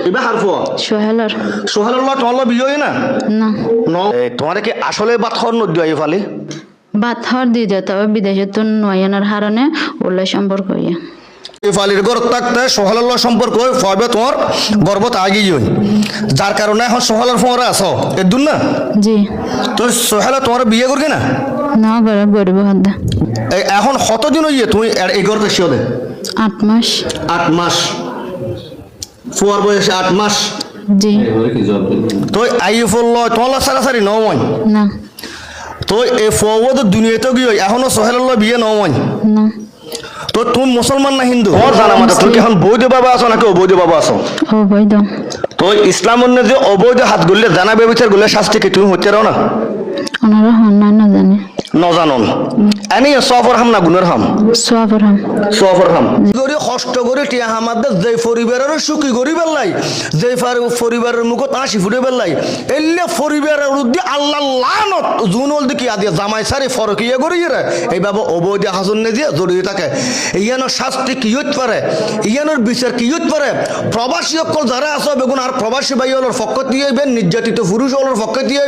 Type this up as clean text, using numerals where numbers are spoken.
এবার হারফো সোহেলার সোহেল্লাহ তোমার বিয়ে হয় না না তোমার কি আসলে বাত হর নদী হয় ফালে বাদ হর দিয়ে যায় তবে বিদেশে তো নয়ানোর হারণে ওলাই সম্পর্ক ইয়ে এই ফালির গড় থাকতে সোহেল্লাহ সম্পর্ক ফবে তোমার গর্বত আগিয়ে হয় যার কারণে এখন সোহেলার ফোঁরা আছো এর দূর না জি তো সোহেলা তোমার বিয়ে করবে না না করে গরিব হাত এখন কতদিন হইয়ে তুমি এই গড়তে শিওদে 8 মাস 8 মাস ফুয়ার বয়সে 8 মাস জি তো আইফুল তোমার সারাসারি নয় না তো এই ফুয়াও তো দুনিয়াতে গিয়ে এখনো সোহেল্লাহ বিয়ে নয় না তো তুমি মুসলমান না হিন্দু তোমার জানা মতো তুমি কি এখন বৈধ বাবা আছো নাকি অবৈধ বাবা আছো অবৈধ তো ইসলাম অন্য যে অবৈধ হাত গুললে জানা ব্যবচার গুলো শাস্তি কি তুমি হচ্ছে না ওনারা হন না জানে নজানন এনি সফর হাম না গুনের হাম সোয়াবর হাম সফর হাম গরি কষ্ট করে টিয়া আমাদের যে পরিবারের সুখী গরিবের লাই যে পরিবারের মুখ তাসি ফুটে বেলাই এলে পরিবারের উদ্দি আল্লাহ লানত জুনল দিকে আদিয়া জামাই সারি ফরকিয়ে গড়িয়ে রে এইভাবে অবৈধ হাসন নে দিয়ে জড়িয়ে থাকে ইয়ানোর শাস্তি কি হতে পারে ইয়ানোর বিচার কি হতে পারে প্রবাসী অকল যারা আছে বেগুন আর প্রবাসী ভাই হলোর পক্ষ দিয়ে নির্যাতিত পুরুষ হলোর পক্ষ দিয়ে